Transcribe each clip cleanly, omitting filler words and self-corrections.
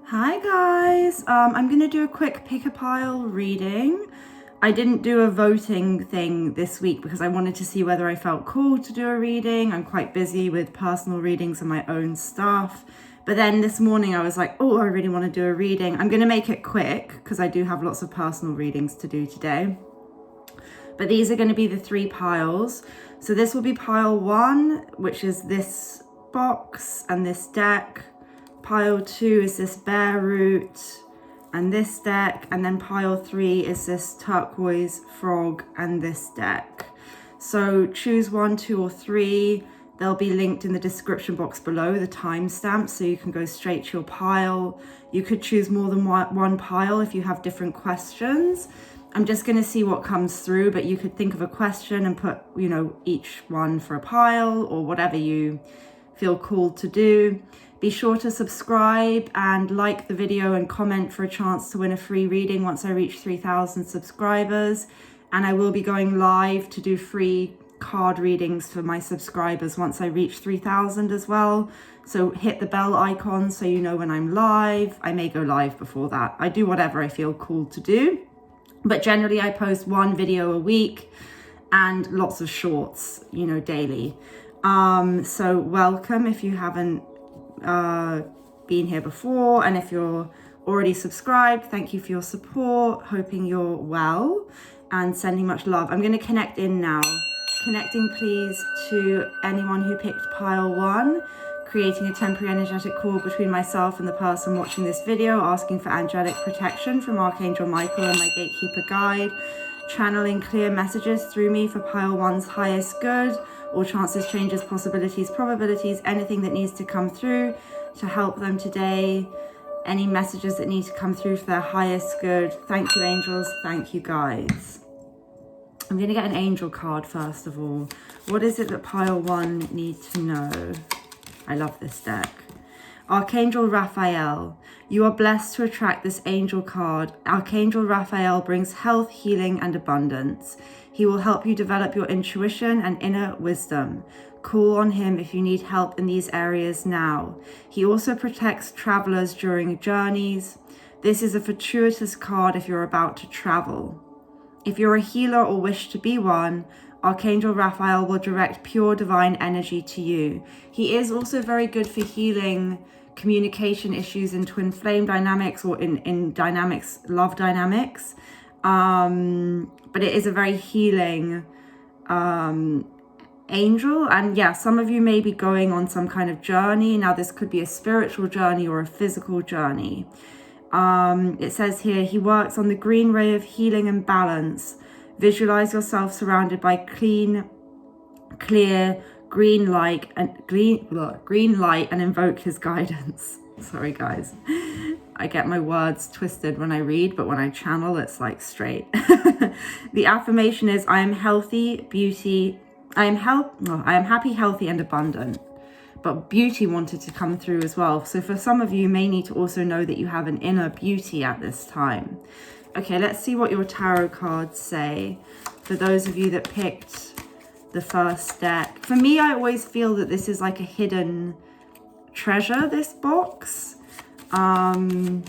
Hi guys, I'm gonna do a quick pick a pile reading. I didn't do a voting thing this week because I wanted to see whether I felt cool to do a reading. I'm quite busy with personal readings and my own stuff. But then this morning I was like, oh, I really want to do a reading. I'm gonna make it quick because I do have lots of personal readings to do today. But these are gonna be the 3 piles. So this will be pile 1, which is this box and this deck. Pile 2 is this bear root and this deck, and then pile 3 is this turquoise frog and this deck. So choose 1, 2, or 3. They'll be linked in the description box below, the timestamps, so you can go straight to your pile. You could choose more than one pile if you have different questions. I'm just going to see what comes through, but you could think of a question and put, each one for a pile or whatever you feel called to do. Be sure to subscribe and like the video and comment for a chance to win a free reading once I reach 3,000 subscribers. And I will be going live to do free card readings for my subscribers once I reach 3,000 as well. So hit the bell icon so you know when I'm live. I may go live before that. I do whatever I feel called to do. But generally I post 1 video a week and lots of shorts, daily. So welcome if you haven't been here before, and if you're already subscribed, thank you for your support. Hoping you're well and sending much love. I'm going to connect in now. Connecting please to anyone who picked pile 1, creating a temporary energetic cord between myself and the person watching this video, asking for angelic protection from Archangel Michael and my gatekeeper guide, channeling clear messages through me for pile 1's highest good. All chances, changes, possibilities, probabilities, anything that needs to come through to help them today. Any messages that need to come through for their highest good. Thank you, angels. Thank you, guys. I'm going to get an angel card first of all. What is it that pile 1 needs to know? I love this deck. Archangel Raphael. You are blessed to attract this angel card. Archangel Raphael brings health, healing, and abundance. He will help you develop your intuition and inner wisdom. Call on him if you need help in these areas now. He also protects travelers during journeys. This is a fortuitous card if you're about to travel. If you're a healer or wish to be one, Archangel Raphael will direct pure divine energy to you. He is also very good for healing communication issues in twin flame dynamics or in dynamics, love dynamics. But it is a very healing angel. And yeah, some of you may be going on some kind of journey. Now this could be a spiritual journey or a physical journey. It says here, he works on the green ray of healing and balance. Visualize yourself surrounded by clean, clear, green light and invoke his guidance. Sorry guys, I get my words twisted when I read, but when I channel it's like straight. The affirmation is, I am healthy, I am happy, healthy, and abundant. But beauty wanted to come through as well. So for some of you, you may need to also know that you have an inner beauty at this time. Okay, let's see what your tarot cards say. For those of you that picked the first deck. For me, I always feel that this is like a hidden treasure, this box. And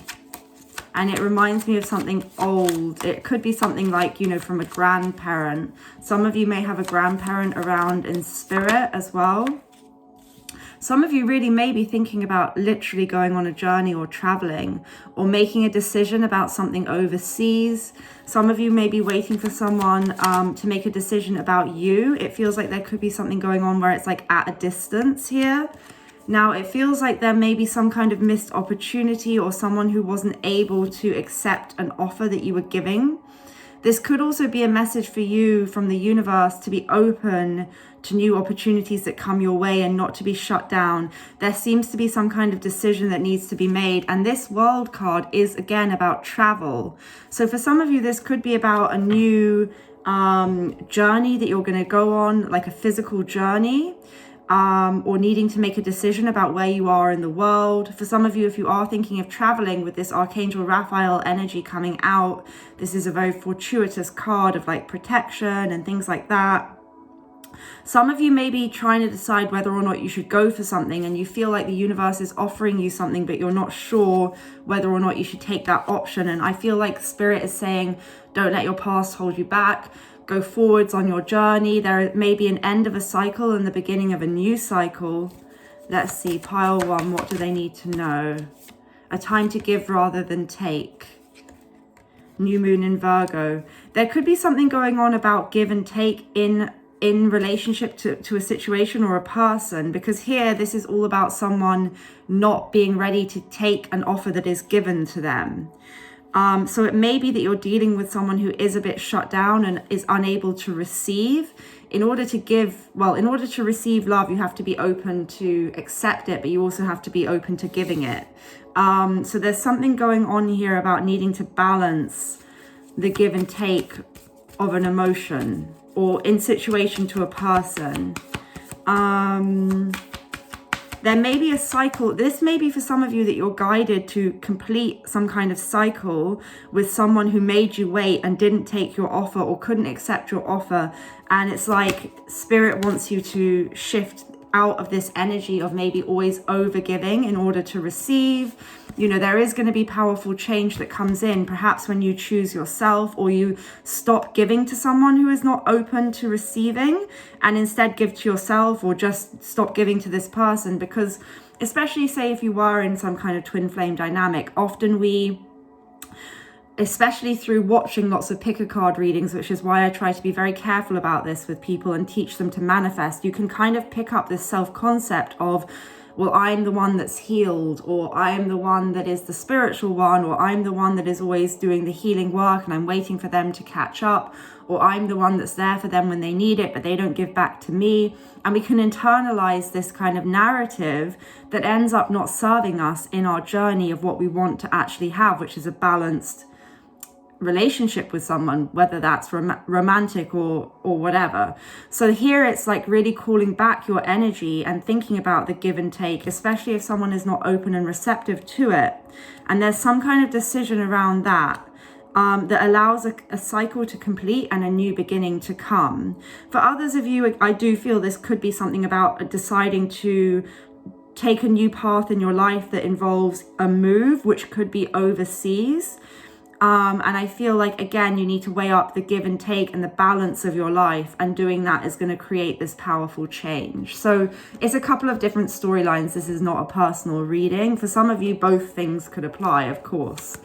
it reminds me of something old. It could be something like, from a grandparent. Some of you may have a grandparent around in spirit as well. Some of you really may be thinking about literally going on a journey or traveling or making a decision about something overseas. Some of you may be waiting for someone to make a decision about you. It feels like there could be something going on where it's like at a distance here. Now, it feels like there may be some kind of missed opportunity or someone who wasn't able to accept an offer that you were giving. This could also be a message for you from the universe to be open to new opportunities that come your way and not to be shut down. There seems to be some kind of decision that needs to be made. And this world card is again about travel. So for some of you, this could be about a new journey that you're going to go on, like a physical journey. Or needing to make a decision about where you are in the world. For some of you, if you are thinking of traveling with this Archangel Raphael energy coming out, this is a very fortuitous card of like protection and things like that. Some of you may be trying to decide whether or not you should go for something, and you feel like the universe is offering you something, but you're not sure whether or not you should take that option. And I feel like Spirit is saying, don't let your past hold you back. Go forwards on your journey. There may be an end of a cycle and the beginning of a new cycle. Let's see, pile 1, what do they need to know? A time to give rather than take. New moon in Virgo. There could be something going on about give and take in relationship to a situation or a person, because here this is all about someone not being ready to take an offer that is given to them. So it may be that you're dealing with someone who is a bit shut down and is unable to receive. In order to receive love, you have to be open to accept it, but you also have to be open to giving it. So there's something going on here about needing to balance the give and take of an emotion or in situation to a person. There may be a cycle. This may be for some of you that you're guided to complete some kind of cycle with someone who made you wait and didn't take your offer or couldn't accept your offer. And it's like Spirit wants you to shift out of this energy of maybe always over giving in order to receive. You know, there is going to be powerful change that comes in, perhaps when you choose yourself or you stop giving to someone who is not open to receiving and instead give to yourself, or just stop giving to this person. Because especially say if you were in some kind of twin flame dynamic, often we, especially through watching lots of pick a card readings, which is why I try to be very careful about this with people and teach them to manifest, you can kind of pick up this self-concept of, well, I'm the one that's healed, or I'm the one that is the spiritual one, or I'm the one that is always doing the healing work and I'm waiting for them to catch up, or I'm the one that's there for them when they need it, but they don't give back to me. And we can internalize this kind of narrative that ends up not serving us in our journey of what we want to actually have, which is a balanced relationship with someone, whether that's romantic or whatever. So here it's like really calling back your energy and thinking about the give and take, especially if someone is not open and receptive to it. And there's some kind of decision around that that allows a cycle to complete and a new beginning to come. For others of you, I do feel this could be something about deciding to take a new path in your life that involves a move, which could be overseas. And I feel like, again, you need to weigh up the give and take and the balance of your life, and doing that is going to create this powerful change. So it's a couple of different storylines. This is not a personal reading. For some of you, both things could apply, of course.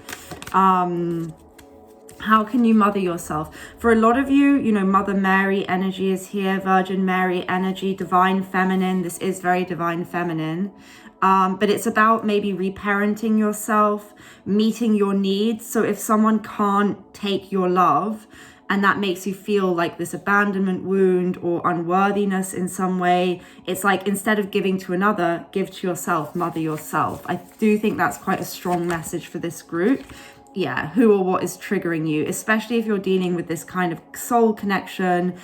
How can you mother yourself? For a lot of you, you know, Mother Mary energy is here, Virgin Mary energy, divine feminine. This is very divine feminine. But it's about maybe reparenting yourself, meeting your needs. So if someone can't take your love and that makes you feel like this abandonment wound or unworthiness in some way, it's like, instead of giving to another, give to yourself, mother yourself. I do think that's quite a strong message for this group. Yeah, who or what is triggering you, especially if you're dealing with this kind of soul connection,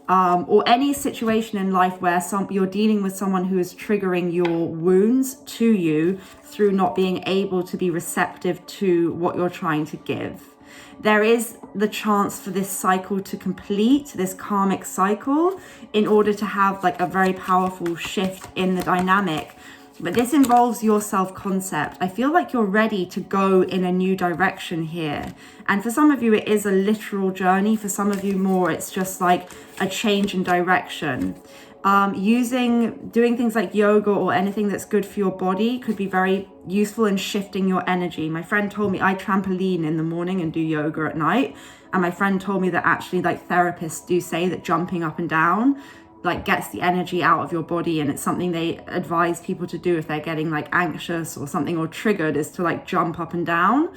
or any situation in life where you're dealing with someone who is triggering your wounds to you through not being able to be receptive to what you're trying to give. There is the chance for this cycle to complete, this karmic cycle, in order to have like a very powerful shift in the dynamic. But this involves your self-concept. I feel like you're ready to go in a new direction here. And for some of you, it is a literal journey. For some of you more, it's just like a change in direction. Doing things like yoga or anything that's good for your body could be very useful in shifting your energy. My friend told me I trampoline in the morning and do yoga at night. And my friend told me that actually, like, therapists do say that jumping up and down like gets the energy out of your body, and it's something they advise people to do if they're getting like anxious or something or triggered, is to like jump up and down.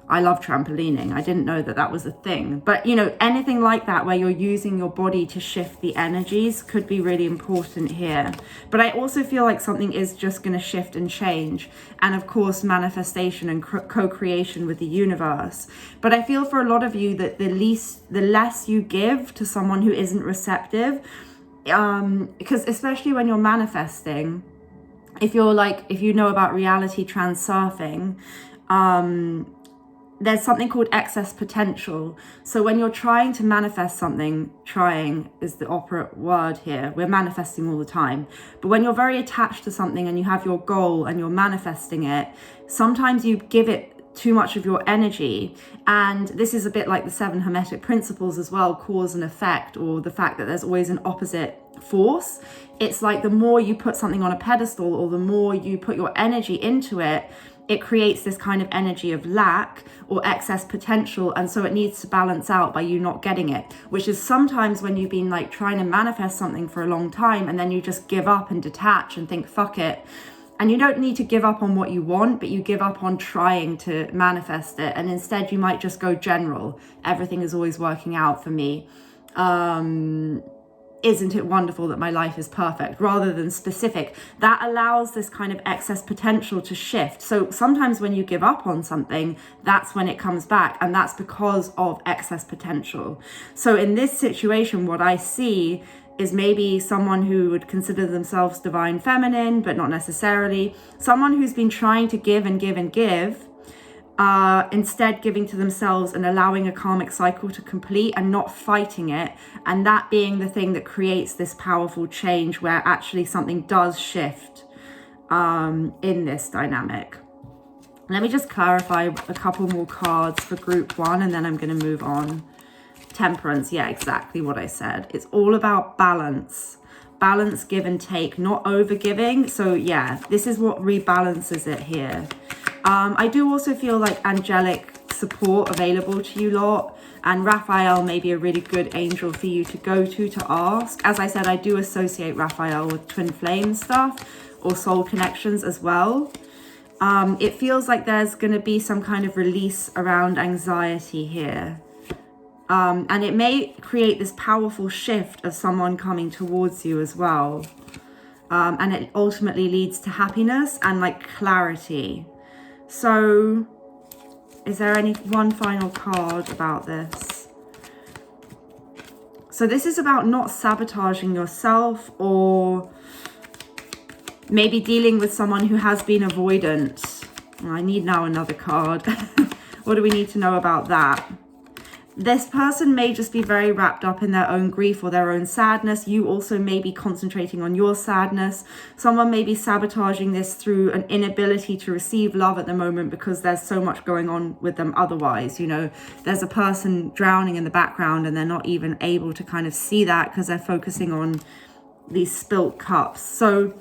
I love trampolining. I didn't know that that was a thing, but you know, anything like that where you're using your body to shift the energies could be really important here. But I also feel like something is just going to shift and change, and of course manifestation and co-creation with the universe. But I feel for a lot of you that the less you give to someone who isn't receptive, because especially when you're manifesting, if you know about reality transurfing, there's something called excess potential. So when you're trying to manifest something, trying is the operative word here. We're manifesting all the time. But when you're very attached to something and you have your goal and you're manifesting it, sometimes you give it too much of your energy. And this is a bit like the 7 Hermetic principles as well, cause and effect, or the fact that there's always an opposite force. It's like the more you put something on a pedestal or the more you put your energy into it, it creates this kind of energy of lack or excess potential. And so it needs to balance out by you not getting it, which is sometimes when you've been like trying to manifest something for a long time and then you just give up and detach and think, fuck it. And you don't need to give up on what you want, but you give up on trying to manifest it. And instead you might just go general. Everything is always working out for me. Isn't it wonderful that my life is perfect, rather than specific. That allows this kind of excess potential to shift. So sometimes when you give up on something, that's when it comes back, and that's because of excess potential. So in this situation, what I see is maybe someone who would consider themselves divine feminine, but not necessarily. Someone who's been trying to give and give and give, instead giving to themselves and allowing a karmic cycle to complete and not fighting it, and that being the thing that creates this powerful change where actually something does shift in this dynamic. Let me just clarify a couple more cards for group 1 and then I'm going to move on. Temperance, yeah, exactly what I said. It's all about balance, give and take, not over giving. So yeah, this is what rebalances it here. I do also feel like angelic support available to you lot, and Raphael may be a really good angel for you to go to ask. As I said, I do associate Raphael with twin flame stuff or soul connections as well. It feels like there's going to be some kind of release around anxiety here. And it may create this powerful shift of someone coming towards you as well. And it ultimately leads to happiness and like clarity. So is there one final card about this? So this is about not sabotaging yourself, or maybe dealing with someone who has been avoidant. I need now another card. What do we need to know about that? This person may just be very wrapped up in their own grief or their own sadness. You also may be concentrating on your sadness. Someone may be sabotaging this through an inability to receive love at the moment because there's so much going on with them otherwise. You know, there's a person drowning in the background and they're not even able to kind of see that because they're focusing on these spilt cups. So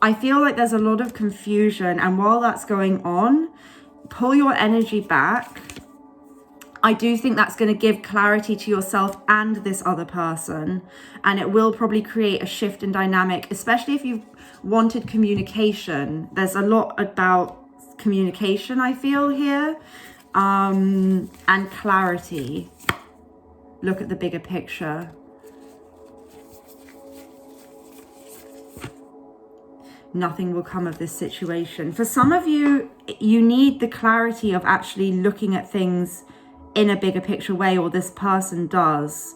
I feel like there's a lot of confusion, and while that's going on, pull your energy back. I do think that's going to give clarity to yourself and this other person, and it will probably create a shift in dynamic, especially if you've wanted communication. There's a lot about communication, I feel here, and clarity. Look at the bigger picture. Nothing will come of this situation. For some of you, you need the clarity of actually looking at things in a bigger picture way, or this person does.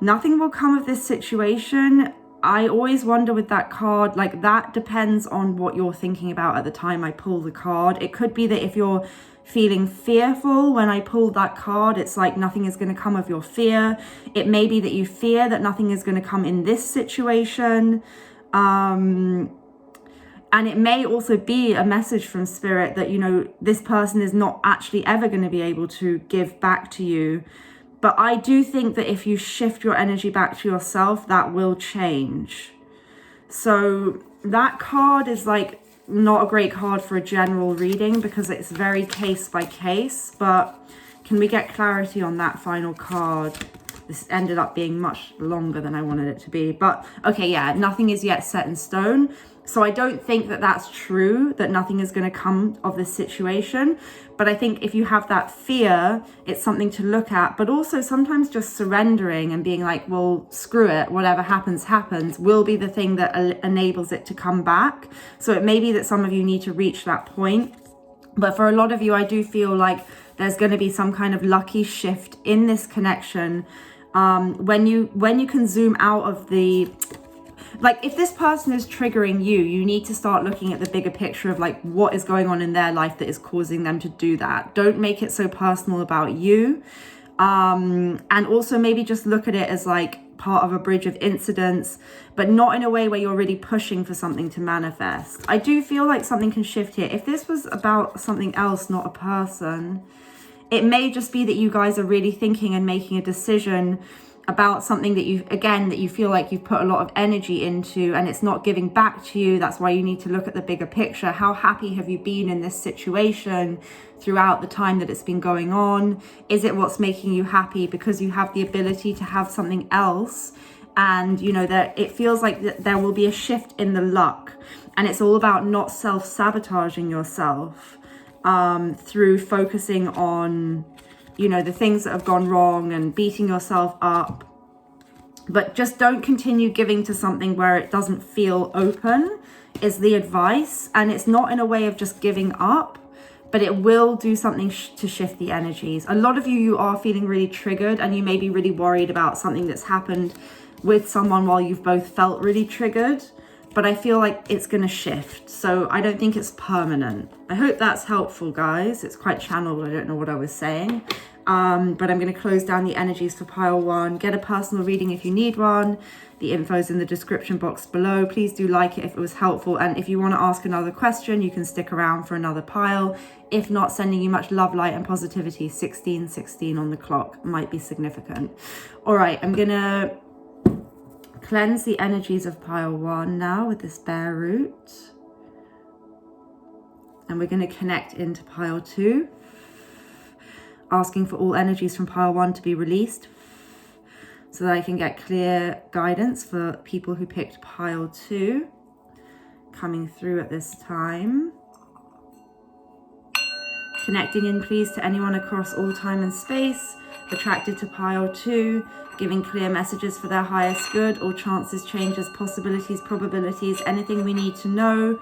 Nothing will come of this situation. I always wonder with that card, like that depends on what you're thinking about at the time I pull the card. It could be that if you're feeling fearful when I pulled that card, it's like nothing is going to come of your fear. It may be that you fear that nothing is going to come in this situation. And it may also be a message from spirit that, you know, this person is not actually ever going to be able to give back to you. But I do think that if you shift your energy back to yourself, that will change. So that card is like not a great card for a general reading because it's very case by case. But can we get clarity on that final card? This ended up being much longer than I wanted it to be. But okay, yeah, nothing is yet set in stone. So I don't think that that's true, that nothing is going to come of this situation. But I think if you have that fear, it's something to look at. But also sometimes just surrendering and being like, well, screw it, whatever happens, happens, will be the thing that enables it to come back. So it may be that some of you need to reach that point. But for a lot of you, I do feel like there's going to be some kind of lucky shift in this connection. When you can zoom out of the like if this person is triggering you, you need to start looking at the bigger picture of like what is going on in their life that is causing them to do that. Don't make it so personal about you. And also maybe just look at it as like part of a bridge of incidents, but not in a way where you're really pushing for something to manifest. I do feel like something can shift here. If this was about something else, not a person, it may just be that you guys are really thinking and making a decision about something that you feel like you've put a lot of energy into and it's not giving back to you. That's why you need to look at the bigger picture. How happy have you been in this situation throughout the time that it's been going on? Is it what's making you happy because you have the ability to have something else? And you know that it feels like that there will be a shift in the luck, and it's all about not self-sabotaging yourself through focusing on, you know, the things that have gone wrong and beating yourself up. But just don't continue giving to something where it doesn't feel open is the advice. And it's not in a way of just giving up, but it will do something to shift the energies. A lot of you are feeling really triggered, and you may be really worried about something that's happened with someone while you've both felt really triggered. But I feel like it's going to shift. So I don't think it's permanent. I hope that's helpful, guys. It's quite channeled. I don't know what I was saying. But I'm going to close down the energies for pile 1. Get a personal reading if you need one. The info's in the description box below. Please do like it if it was helpful. And if you want to ask another question, you can stick around for another pile. If not, sending you much love, light, and positivity. 16:16 on the clock might be significant. All right, I'm going to cleanse the energies of pile 1 now with this bare root. And we're going to connect into pile 2. Asking for all energies from pile 1 to be released so that I can get clear guidance for people who picked pile 2 coming through at this time. Connecting in, please, to anyone across all time and space attracted to pile 2, giving clear messages for their highest good, all chances, changes, possibilities, probabilities, anything we need to know.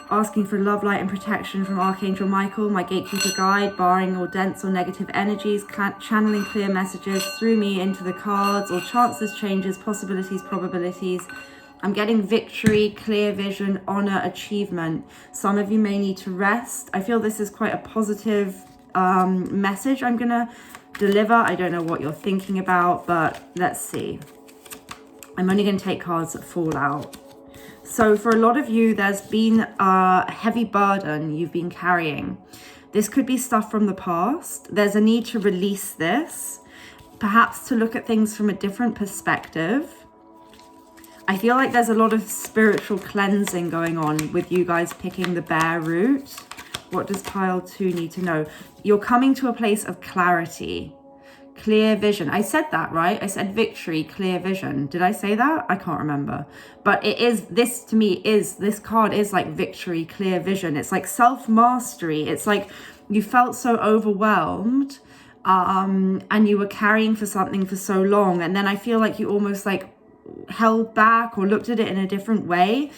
Asking for love, light, and protection from Archangel Michael, my gatekeeper guide, barring all dense or negative energies, channeling clear messages through me into the cards, all chances, changes, possibilities, probabilities. I'm getting victory, clear vision, honor, achievement. Some of you may need to rest. I feel this is quite a positive message I'm going to deliver. I don't know what you're thinking about, but let's see. I'm only going to take cards that fall out. So for a lot of you, there's been a heavy burden you've been carrying. This could be stuff from the past. There's a need to release this, perhaps to look at things from a different perspective. I feel like there's a lot of spiritual cleansing going on with you guys picking the bare root. What does pile 2 need to know? You're coming to a place of clarity. Clear vision. I said that, right? I said victory, clear vision. Did I say that? I can't remember. But it is, this to me is, this card is like victory, clear vision. It's like self-mastery. It's like you felt so overwhelmed and you were carrying for something for so long. And then I feel like you almost like held back or looked at it in a different way,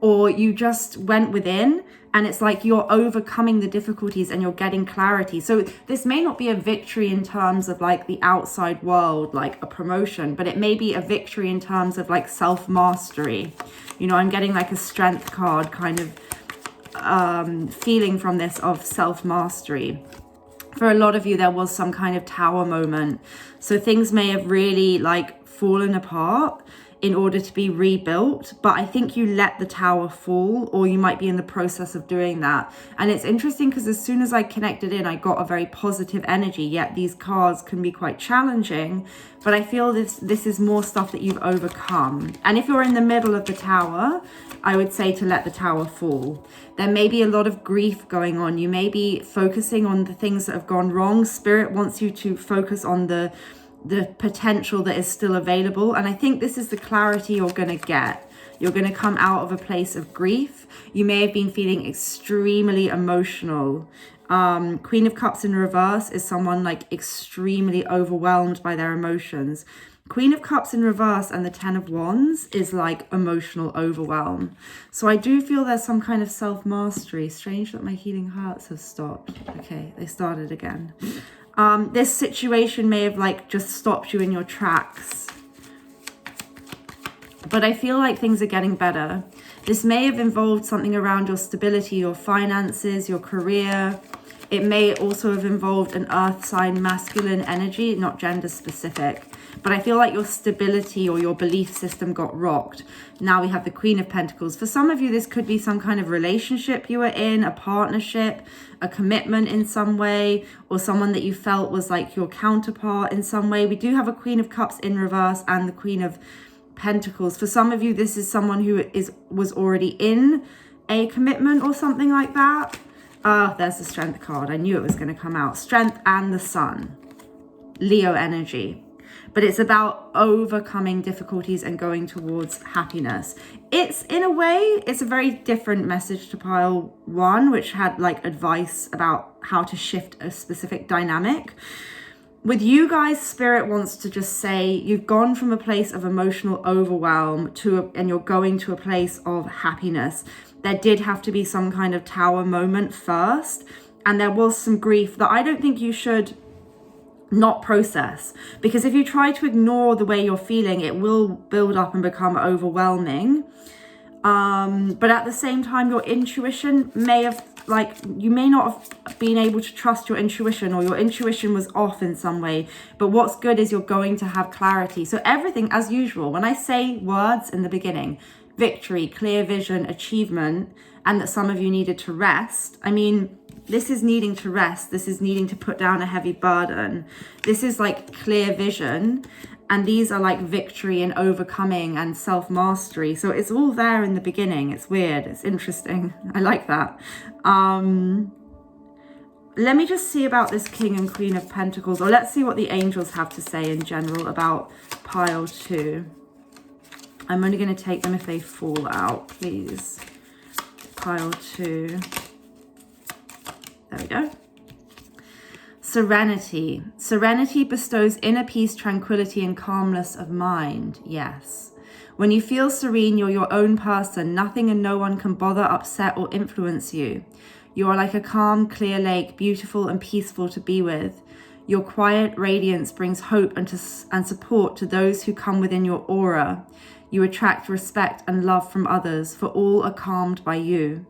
or you just went within. And it's like you're overcoming the difficulties and you're getting clarity. So this may not be a victory in terms of like the outside world, like a promotion, but it may be a victory in terms of like self-mastery. You know, I'm getting like a strength card kind of feeling from this of self-mastery. For a lot of you, there was some kind of tower moment. So things may have really like fallen apart in order to be rebuilt, but I think you let the tower fall, or you might be in the process of doing that. And it's interesting because as soon as I connected in, I got a very positive energy, yet these cards can be quite challenging, but I feel this is more stuff that you've overcome. And if you're in the middle of the tower, I would say to let the tower fall. There may be a lot of grief going on. You may be focusing on the things that have gone wrong. Spirit wants you to focus on the potential that is still available. And I think this is the clarity you're going to get. You're going to come out of a place of grief. You may have been feeling extremely emotional. Queen of Cups in reverse is someone like extremely overwhelmed by their emotions. Queen of Cups in reverse and the 10 of Wands is like emotional overwhelm. So I do feel there's some kind of self-mastery. Strange that my healing hearts have stopped. Okay, they started again. This situation may have like just stopped you in your tracks. but I feel like things are getting better. This may have involved something around your stability, your finances, your career. It may also have involved an earth sign masculine energy, not gender specific. But I feel like your stability or your belief system got rocked. Now we have the Queen of Pentacles. For some of you, this could be some kind of relationship you were in, a partnership, a commitment in some way, or someone that you felt was like your counterpart in some way. We do have a Queen of Cups in reverse and the Queen of Pentacles. For some of you, this is someone who was already in a commitment or something like that. There's the Strength card. I knew it was going to come out. Strength and the Sun. Leo energy. But it's about overcoming difficulties and going towards happiness. It's, in a way, it's a very different message to pile 1, which had like advice about how to shift a specific dynamic. With you guys, Spirit wants to just say you've gone from a place of emotional overwhelm and you're going to a place of happiness. There did have to be some kind of tower moment first, and there was some grief that I don't think you should not process, because if you try to ignore the way you're feeling, it will build up and become overwhelming. But at the same time, your intuition may have, like, you may not have been able to trust your intuition, or your intuition was off in some way. But what's good is you're going to have clarity. So everything as usual. When I say words in the beginning, victory, clear vision, achievement, and that some of you needed to rest, I mean, this is needing to rest. This is needing to put down a heavy burden. This is like clear vision. And these are like victory and overcoming and self-mastery. So it's all there in the beginning. It's weird. It's interesting. I like that. Let me just see about this King and Queen of Pentacles. Or let's see what the angels have to say in general about pile 2. I'm only going to take them if they fall out, please. Pile 2. There we go. Serenity. Serenity bestows inner peace, tranquility, and calmness of mind. Yes. When you feel serene, you're your own person. Nothing and no one can bother, upset, or influence you. You are like a calm, clear lake, beautiful and peaceful to be with. Your quiet radiance brings hope and support to those who come within your aura. You attract respect and love from others, for all are calmed by you.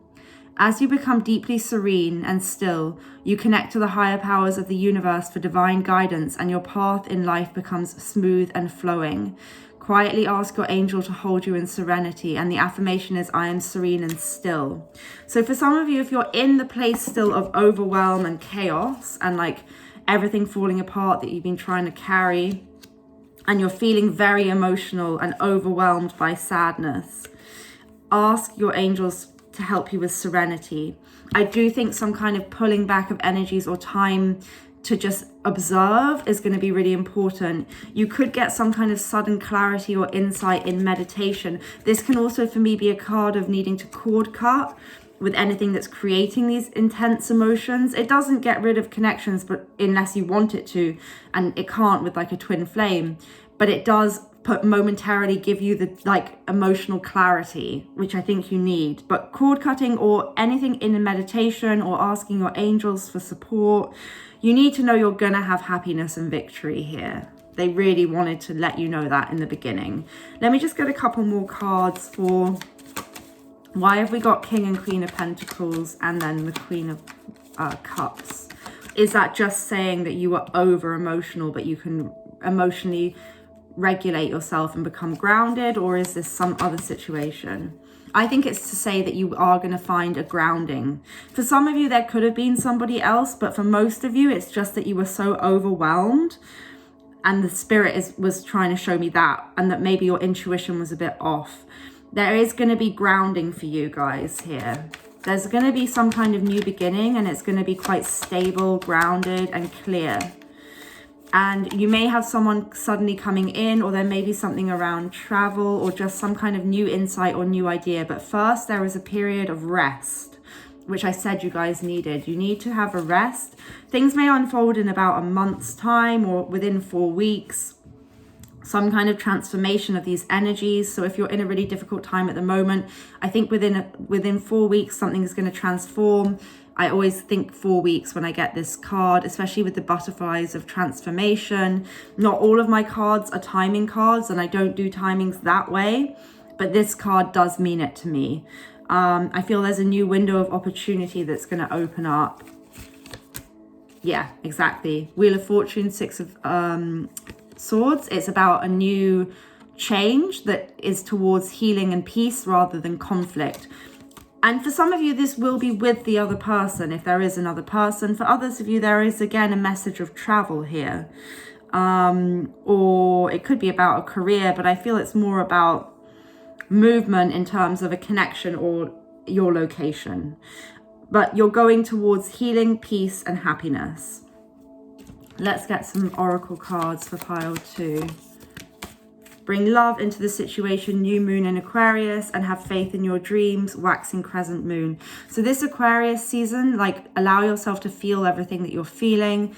As you become deeply serene and still, you connect to the higher powers of the universe for divine guidance, and your path in life becomes smooth and flowing. Quietly ask your angel to hold you in serenity, and the affirmation is, I am serene and still. So for some of you, if you're in the place still of overwhelm and chaos and like everything falling apart that you've been trying to carry, and you're feeling very emotional and overwhelmed by sadness, ask your angels to help you with serenity. I do think some kind of pulling back of energies or time to just observe is going to be really important. You could get some kind of sudden clarity or insight in meditation. This can also for me be a card of needing to cord cut with anything that's creating these intense emotions. It doesn't get rid of connections, but unless you want it to, and it can't with like a twin flame, but it does momentarily give you the like emotional clarity, which I think you need. But cord cutting or anything in a meditation or asking your angels for support, you need to know you're gonna have happiness and victory here. They really wanted to let you know that in the beginning. Let me just get a couple more cards for why have we got King and Queen of Pentacles and then the Queen of Cups. Is that just saying that you are over emotional but you can emotionally regulate yourself and become grounded, or is this some other situation? I think it's to say that you are going to find a grounding. For some of you, there could have been somebody else, but for most of you, it's just that you were so overwhelmed, and the spirit was trying to show me that, and that maybe your intuition was a bit off. There is going to be grounding for you guys here. There's going to be some kind of new beginning, and it's going to be quite stable, grounded, and clear. And you may have someone suddenly coming in, or there may be something around travel or just some kind of new insight or new idea. But first, there is a period of rest, which I said you guys needed. You need to have a rest. Things may unfold in about a month's time or within 4 weeks. Some kind of transformation of these energies. So if you're in a really difficult time at the moment, I think within 4 weeks, something is going to transform. I always think 4 weeks when I get this card, especially with the butterflies of transformation. Not all of my cards are timing cards, and I don't do timings that way, but this card does mean it to me. I feel there's a new window of opportunity that's going to open up. Yeah, exactly. Wheel of Fortune, Six of Swords. It's about a new change that is towards healing and peace rather than conflict. And for some of you, this will be with the other person, if there is another person. For others of you, there is, again, a message of travel here. Or it could be about a career, but I feel it's more about movement in terms of a connection or your location. But you're going towards healing, peace, and happiness. Let's get some oracle cards for pile 2. Bring love into the situation, new moon in Aquarius, and have faith in your dreams, waxing crescent moon. So this Aquarius season, like, allow yourself to feel everything that you're feeling.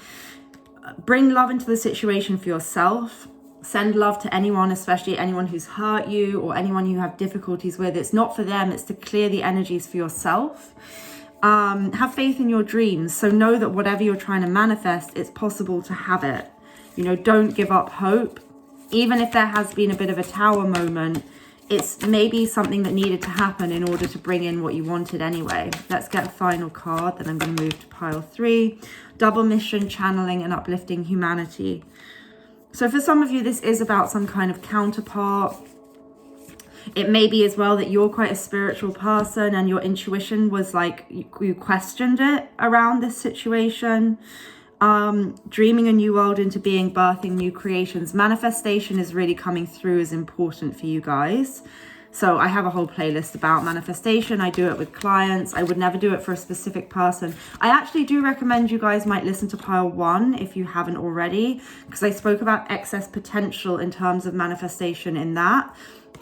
Bring love into the situation for yourself. Send love to anyone, especially anyone who's hurt you or anyone you have difficulties with. It's not for them, it's to clear the energies for yourself. Have faith in your dreams. So know that whatever you're trying to manifest, it's possible to have it. You know, don't give up hope. Even if there has been a bit of a tower moment, it's maybe something that needed to happen in order to bring in what you wanted anyway. Let's get a final card, then I'm going to move to pile 3. Double mission, channeling, and uplifting humanity. So for some of you, this is about some kind of counterpart. It may be as well that you're quite a spiritual person and your intuition was like, you questioned it around this situation. Dreaming a new world into being, birthing new creations. Manifestation is really coming through as important for you guys. So I have a whole playlist about manifestation. I do it with clients. I would never do it for a specific person. I actually do recommend you guys might listen to pile 1 if you haven't already, because I spoke about excess potential in terms of manifestation in that.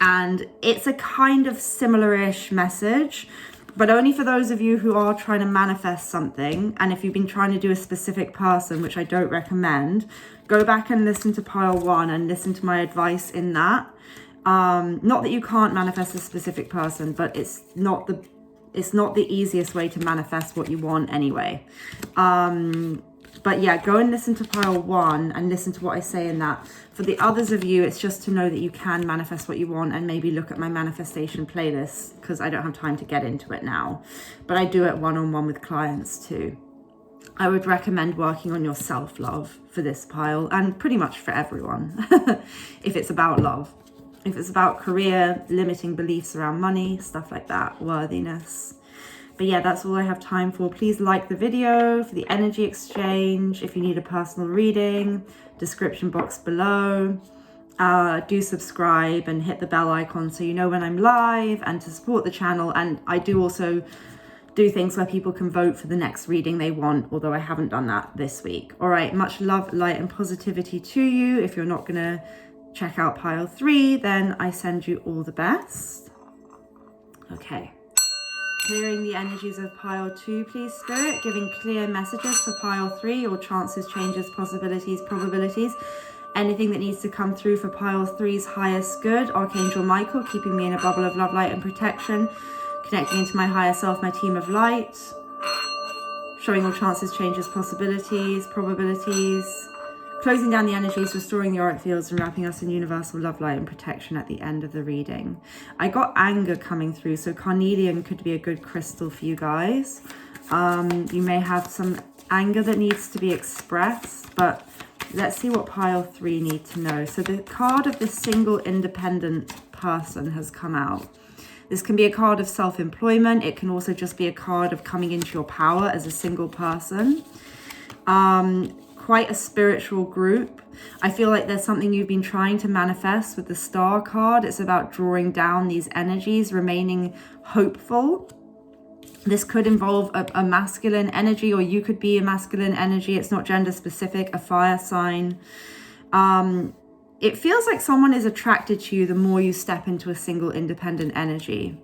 And it's a kind of similar-ish message, but only for those of you who are trying to manifest something. And if you've been trying to do a specific person, which I don't recommend, go back and listen to pile 1 and listen to my advice in that. Not that you can't manifest a specific person, but it's not the easiest way to manifest what you want anyway. But yeah, go and listen to pile 1 and listen to what I say in that. For the others of you, it's just to know that you can manifest what you want, and maybe look at my manifestation playlist, because I don't have time to get into it now. But I do it one-on-one with clients too. I would recommend working on your self-love for this pile, and pretty much for everyone, if it's about love. If it's about career, limiting beliefs around money, stuff like that, worthiness. But yeah, that's all I have time for. Please like the video for the energy exchange. If you need a personal reading, description box below. Do subscribe and hit the bell icon so you know when I'm live, and to support the channel. And I do also do things where people can vote for the next reading they want, although I haven't done that this week. All right, much love, light, and positivity to you. If you're not going to check out pile 3, then I send you all the best. Okay. Clearing the energies of pile 2, please, Spirit. Giving clear messages for pile 3, or chances, changes, possibilities, probabilities. Anything that needs to come through for pile 3's highest good. Archangel Michael, keeping me in a bubble of love, light, and protection. Connecting into my higher self, my team of light. Showing all chances, changes, possibilities, probabilities. Closing down the energies, restoring the auric fields, and wrapping us in universal love, light, and protection at the end of the reading. I got anger coming through, so carnelian could be a good crystal for you guys. You may have some anger that needs to be expressed, but let's see what pile 3 need to know. So the card of the single independent person has come out. This can be a card of self-employment. It can also just be a card of coming into your power as a single person. Quite a spiritual group. I feel like there's something you've been trying to manifest with the Star card. It's about drawing down these energies, remaining hopeful. This could involve a masculine energy, or you could be a masculine energy. It's not gender specific, a fire sign. It feels like someone is attracted to you the more you step into a single independent energy.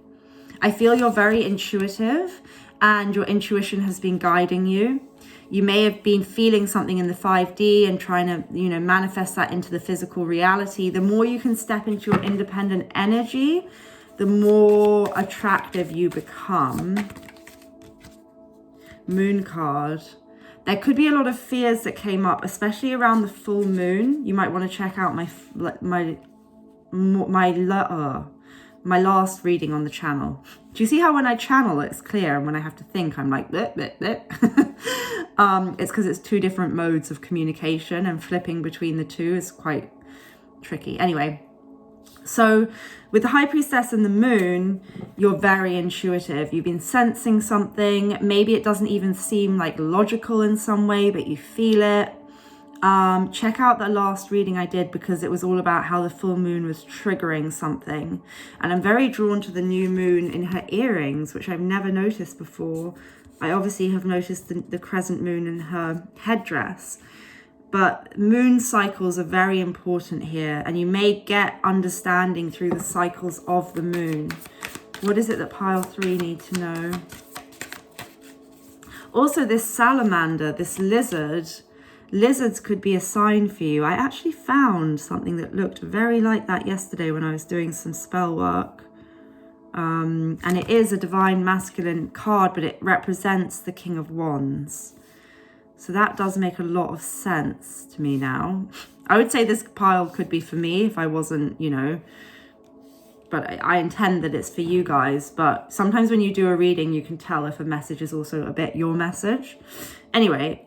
I feel you're very intuitive, and your intuition has been guiding you. You may have been feeling something in the 5D and trying to, manifest that into the physical reality. The more you can step into your independent energy, the more attractive you become. Moon card. There could be a lot of fears that came up, especially around the full moon. You might want to check out my last reading on the channel. Do you see how when I channel it's clear, and when I have to think I'm like blip, blip, blip? It's because it's two different modes of communication, and flipping between the two is quite tricky. Anyway, so with the High Priestess and the Moon, you're very intuitive. You've been sensing something. Maybe it doesn't even seem like logical in some way, but you feel it. Check out the last reading I did, because it was all about how the full moon was triggering something. And I'm very drawn to the new moon in her earrings, which I've never noticed before. I obviously have noticed the crescent moon in her headdress. But moon cycles are very important here, and you may get understanding through the cycles of the moon. What is it that pile 3 need to know? Also, this salamander, this lizard, lizards could be a sign for you. I actually found something that looked very like that yesterday when I was doing some spell work. And it is a divine masculine card, but it represents the King of Wands. So that does make a lot of sense to me now. I would say this pile could be for me if I wasn't, you know, but I intend that it's for you guys. But sometimes when you do a reading, you can tell if a message is also a bit your message. Anyway,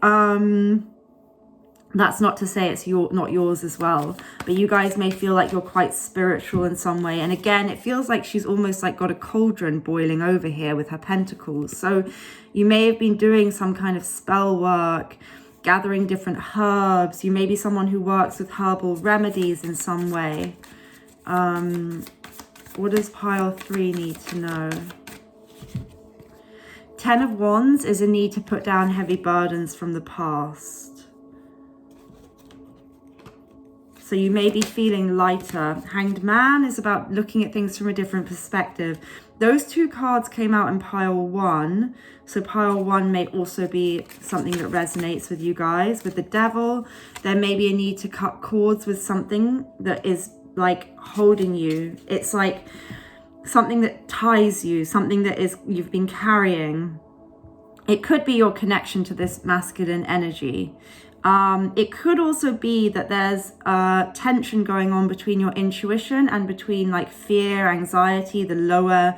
that's not to say it's not yours as well, but you guys may feel like you're quite spiritual in some way. And again, it feels like she's almost like got a cauldron boiling over here with her pentacles. So you may have been doing some kind of spell work, gathering different herbs. You may be someone who works with herbal remedies in some way. What does pile 3 need to know? 10 of Wands is a need to put down heavy burdens from the past. So you may be feeling lighter. Hanged Man is about looking at things from a different perspective. Those two cards came out in pile 1. So pile 1 may also be something that resonates with you guys. With the Devil, there may be a need to cut cords with something that is like holding you. It's like something that ties you, something that is you've been carrying. It could be your connection to this masculine energy. It could also be that there's tension going on between your intuition and between like fear, anxiety, the lower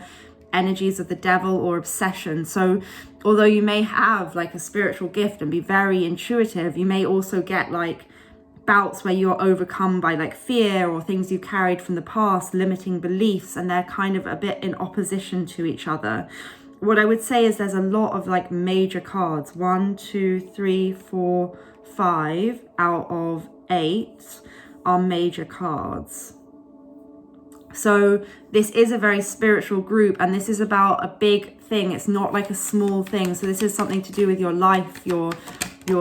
energies of the Devil, or obsession. So although you may have like a spiritual gift and be very intuitive, you may also get like bouts where you're overcome by like fear or things you carried from the past, limiting beliefs, and they're kind of a bit in opposition to each other. What I would say is there's a lot of like major cards. 1, 2, 3, 4, 5 out of 8 are major cards. So this is a very spiritual group, and this is about a big thing. It's not like a small thing. So this is something to do with your life, your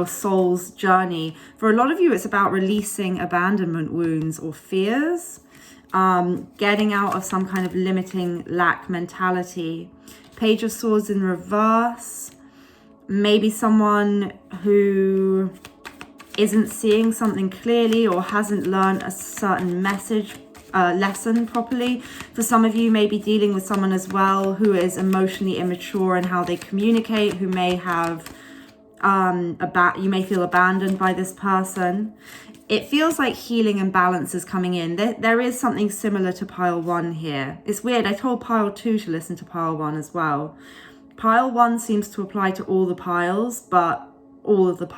soul's journey. For a lot of you, it's about releasing abandonment wounds or fears, getting out of some kind of limiting lack mentality. Page of Swords in reverse. Maybe someone who isn't seeing something clearly or hasn't learned a certain lesson properly. For some of you, may be dealing with someone as well who is emotionally immature in how they communicate, who may have you may feel abandoned by this person. It feels like healing and balance is coming in. There is something similar to pile 1 here. It's weird. I told pile 2 to listen to pile 1 as well. Pile 1 seems to apply to all the piles, but all of the piles